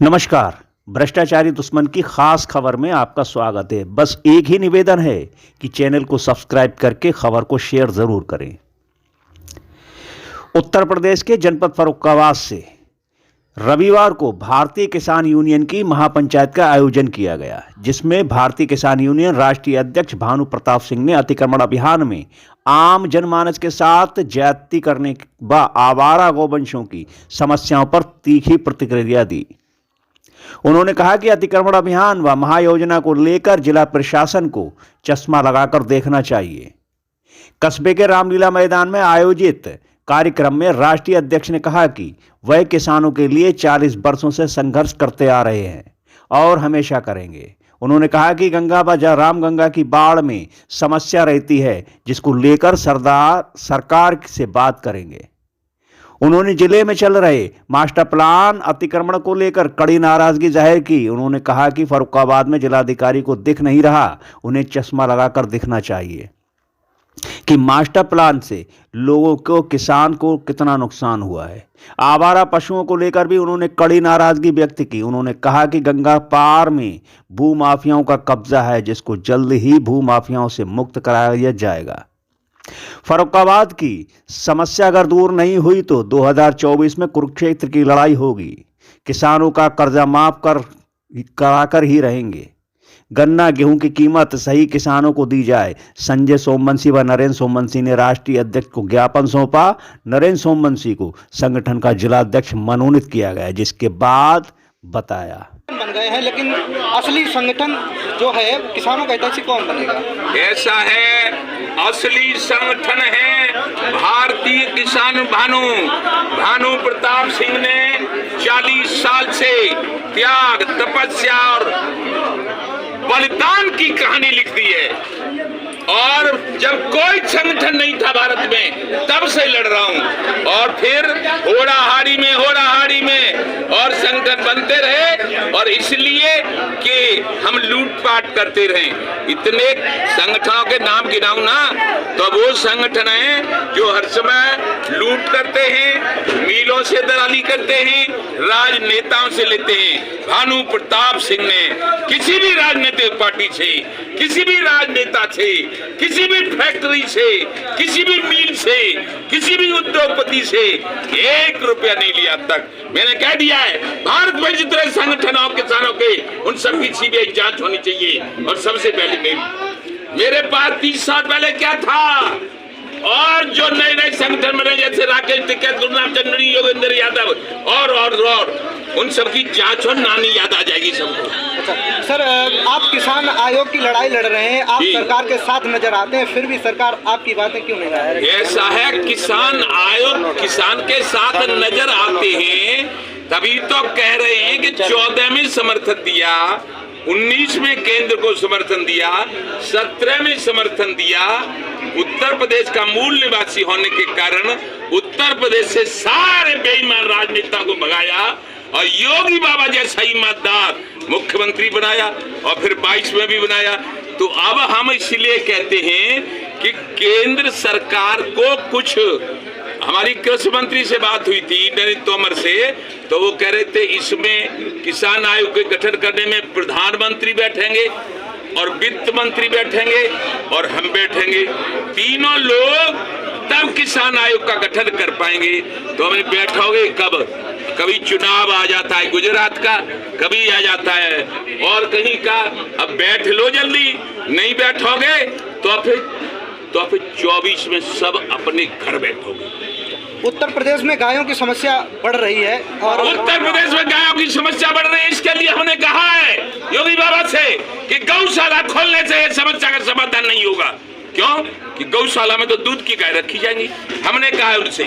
नमस्कार। भ्रष्टाचारी दुश्मन की खास खबर में आपका स्वागत है। बस एक ही निवेदन है कि चैनल को सब्सक्राइब करके खबर को शेयर जरूर करें। उत्तर प्रदेश के जनपद फर्रुखाबाद से रविवार को भारतीय किसान यूनियन की महापंचायत का आयोजन किया गया, जिसमें भारतीय किसान यूनियन राष्ट्रीय अध्यक्ष भानु प्रताप सिंह ने अतिक्रमण अभियान में आम जनमानस के साथ ज्यादती करने व आवारा गौवंशों की समस्याओं पर तीखी प्रतिक्रिया दी। उन्होंने कहा कि अतिक्रमण अभियान व महायोजना को लेकर जिला प्रशासन को चश्मा लगाकर देखना चाहिए। कस्बे के रामलीला मैदान में आयोजित कार्यक्रम में राष्ट्रीय अध्यक्ष ने कहा कि वह किसानों के लिए 40 वर्षों से संघर्ष करते आ रहे हैं और हमेशा करेंगे। उन्होंने कहा कि गंगा व रामगंगा की बाढ़ में समस्या रहती है, जिसको लेकर सरकार से बात करेंगे। उन्होंने जिले में चल रहे मास्टर प्लान अतिक्रमण को लेकर कड़ी नाराजगी जाहिर की। उन्होंने कहा कि फर्रुखाबाद में जिलाधिकारी को दिख नहीं रहा, उन्हें चश्मा लगाकर दिखना चाहिए कि मास्टर प्लान से लोगों को, किसान को कितना नुकसान हुआ है। आवारा पशुओं को लेकर भी उन्होंने कड़ी नाराजगी व्यक्त की। उन्होंने कहा कि गंगा पार में भूमाफियाओं का कब्जा है, जिसको जल्द ही भूमाफियाओं से मुक्त कराया जाएगा। फर्रुखाबाद की समस्या अगर दूर नहीं हुई तो 2024 में कुरुक्षेत्र की लड़ाई होगी। किसानों का कर्जा माफ कराकर ही रहेंगे। गन्ना गेहूं की कीमत सही किसानों को दी जाए। संजय सोमवंशी व नरेंद्र सोमवंशी ने राष्ट्रीय अध्यक्ष को ज्ञापन सौंपा। नरेंद्र सोमवंशी को संगठन का जिलाध्यक्ष मनोनीत किया गया, जिसके बाद बताया बन गए हैं, लेकिन असली संगठन जो है किसानों का हितैषी कौन बनेगा? ऐसा है, असली संगठन है भारतीय किसान भानु प्रताप सिंह ने 40 साल से त्याग, तपस्या और बलिदान की कहानी लिख दी है। और जब कोई संगठन नहीं था भारत में, तब से लड़ रहा हूं। और फिर होड़ाहाड़ी में और संगठन बनते रहे, और इसलिए कि हम लूटपाट करते रहे। इतने संगठनों के नाम गिनाऊं ना, तो वो संगठन है जो हर समय लूट करते हैं, मिलों से दलाली करते हैं, राजनेताओं से लेते हैं। भानु प्रताप सिंह ने किसी भी राजनीतिक पार्टी से, किसी भी राजनेता से, किसी भी फैक्ट्री से, किसी भी मिल से, किसी भी उद्योगपति से 1 रुपया नहीं लिया तक। मैंने कह दिया है, भारत में जितने संगठन और किसानों के, उन सबकी सीबीआई जांच होनी चाहिए। और सबसे पहले मेरे पास 30 साल पहले क्या था, और जो नए नए संगठन बने जैसे राकेश टिकैत, गुरनाम चंद्रनी, योगेंद्र यादव और उन सबकी जांच और नानी याद आ जाएगी सबको। अच्छा सर, आप किसान आयोग की लड़ाई लड़ रहे हैं, आप सरकार के साथ नजर आते हैं, फिर भी सरकार आपकी बातें क्यों नहीं ला रही? ऐसा है, किसान आयोग किसान के साथ नजर आते हैं, तभी तो कह रहे हैं कि 14 में समर्थन दिया, 19 में केंद्र को समर्थन दिया, 17 में समर्थन दिया। उत्तर प्रदेश का मूल निवासी होने के कारण उत्तर प्रदेश से सारे बेईमान राजनेता को भगाया और योगी बाबा जैसा ईमानदार मुख्यमंत्री बनाया, और फिर 22 में भी बनाया। तो अब हम इसलिए कहते हैं कि केंद्र सरकार को कुछ, हमारी कृषि मंत्री से बात हुई थी नरेंद्र तोमर से, तो वो कह रहे थे इसमें किसान आयोग के गठन करने में प्रधानमंत्री बैठेंगे और वित्त मंत्री बैठेंगे और हम बैठेंगे, तीनों लोग तब किसान आयोग का गठन कर पाएंगे। तो हमें बैठोगे कब? कभी चुनाव आ जाता है गुजरात का, कभी आ जाता है और कहीं का। अब बैठ लो जल्दी, नहीं बैठोगे तो फिर 24 में सब अपने घर बैठोगे। उत्तर प्रदेश में गायों की समस्या बढ़ रही है, और उत्तर प्रदेश में गायों की समस्या बढ़ रही है। इसके लिए हमने कहा है योगी बाबा से कि गौशाला खोलने से ये समस्या का समाधान नहीं होगा। क्यों? कि गौशाला में तो दूध की गाय रखी जाएंगी। हमने कहा है उनसे,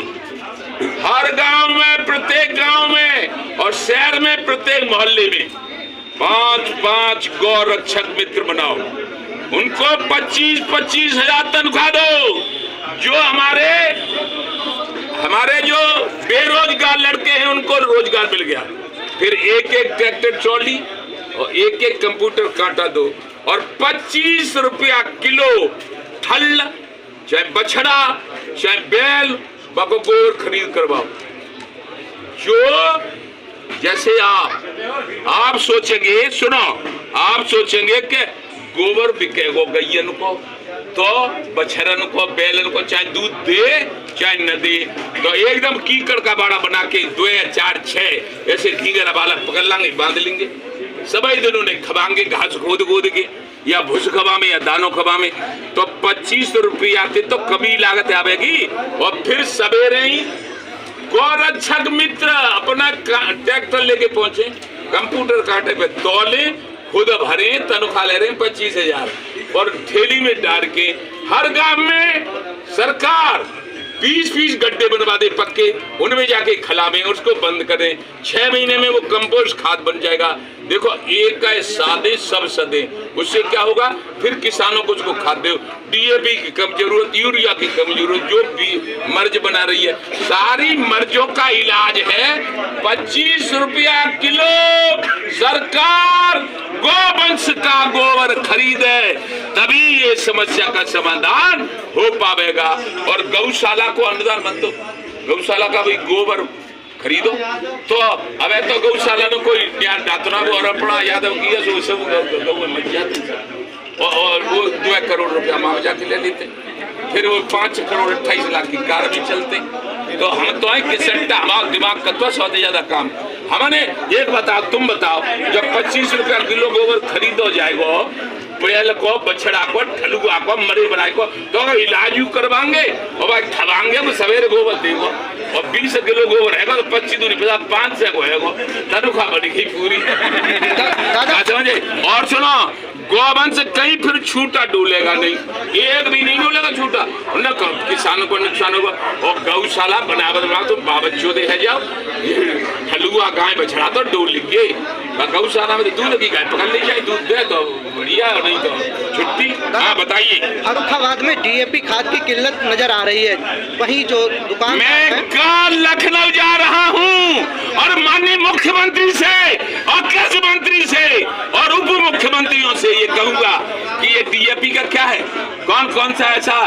हर गांव में, प्रत्येक गांव में और शहर में, प्रत्येक मोहल्ले में 5-5 गौ रक्षक मित्र बनाओ। उनको 25-25 हजार तनख्वाह दो। जो हमारे जो बेरोजगार लड़के हैं उनको रोजगार मिल गया। फिर एक ट्रैक्टर ट्रॉली और एक कंप्यूटर कांटा दो, और 25 रुपया किलो हल, चाहे बछड़ा चाहे बैल, बकौर खरीद करवाओ। जो जैसे आप सोचेंगे, सुनो, आप सोचेंगे कि गोबर बिकेगो गैयन को, तो बछरन को, बैलन को चाहे दूध दे चाहे न दे, तो एकदम कीकड़ का बाड़ा बना के 2 या 4 6 ऐसे ढींगरा बालक पकड़ लेंगे, बांध लेंगे, सभी दिनों ने खबांगे घास गोद के, या भूस खबा में या दानों खबा में, तो 25 रुपया आते तो कभी लागत आवेगी। और फिर सवेरे ही गौरक्षक मित्र अपना ट्रैक्टर लेके पहुंचे, कंप्यूटर कांटे पे तौले, खुद भरे, तनख्वाह ले रहे 25,000 और थैली में डाल के हर गांव में सरकार 20 गड्ढे बनवा दे पक्के, उनमें जाके खिलावें, उसको बंद करें, 6 महीने में वो कंपोस्ट खाद बन जाएगा। देखो, एक है सादे सब सदे, उससे क्या होगा, फिर किसानों को उसको खाद दो, डीएपी की कम जरूरत, यूरिया की कम जरूरत, जो भी मर्ज बना रही है, सारी मर्जों का इलाज है 25 रुपया किलो। सरकार गोवंश का गोबर खरीदे, तभी ये समस्या का समाधान हो पाएगा। और गौशाला को अनुदान मत दो, गौशाला का भी गोबर खरीदो, तो अब तो गौशाला में कोई ज्ञान डातना वो और अपना यादव किया सो सब गौ मर जाते, और वो 2 करोड़ रुपया मुआवजा के ले लेते, फिर वो 5 करोड़ 28 लाख की कार भी चलते। तो हम तो है कि सट्टा, हमारा दिमाग का तो सौदे ज्यादा काम। हमने एक बताओ, तुम बताओ, जब 25 रुपया किलो गोबर खरीदो जाएगो, बैल को, बछड़ा को, ठलुआ को, मरे बनाए को, तो इलाज यू करवाएंगे और भाई खवाएंगे तो सवेरे गोबर देगो, और 20 किलो गोबर है तो 25 दूनी 50 500 को है, तनख्वाह बनेगी पूरी। समझे? और सुनो, गोवंश कहीं फिर छूटा डूलेगा नहीं, एक भी नहीं डूलेगा छूटा, न किसानों को नुकसान होगा। और गौशाला बना तो बाबच्चों दे जाओ, हलुआ गाय बछड़ा तो डोल लीजिए, गौशाला में दूध की गाय पकड़ ली जाए, दूध दे तो बढ़िया, नहीं तो छुट्टी। हाँ बताइए। फर्रुखाबाद में डीएपी खाद की किल्लत नजर आ रही है, वहीं जो दुकान, मैं कल लखनऊ जा रहा हूँ और माननीय मुख्यमंत्री से और कृषि मंत्री से और उप मुख्यमंत्रियों से ये कहूंगा कि ये डीएपी का क्या है, कौन कौन सा ऐसा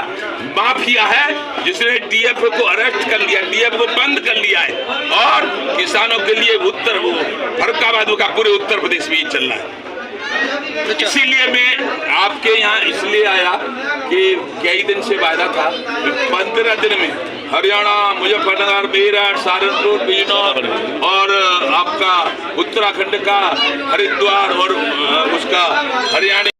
माफिया है जिसने डीएपी को अरेस्ट कर लिया, डीएपी को बंद कर लिया है, और किसानों के लिए फर्रुखाबाद का पूरे उत्तर प्रदेश में चल रहा है। इसीलिए मैं आपके यहाँ इसलिए आया कि कई दिन से वायदा था, 15 दिन में हरियाणा, मुजफ्फरनगर, मेरठ, सहारनपुर, बिजनौर और आपका उत्तराखंड का हरिद्वार और उसका हरियाणा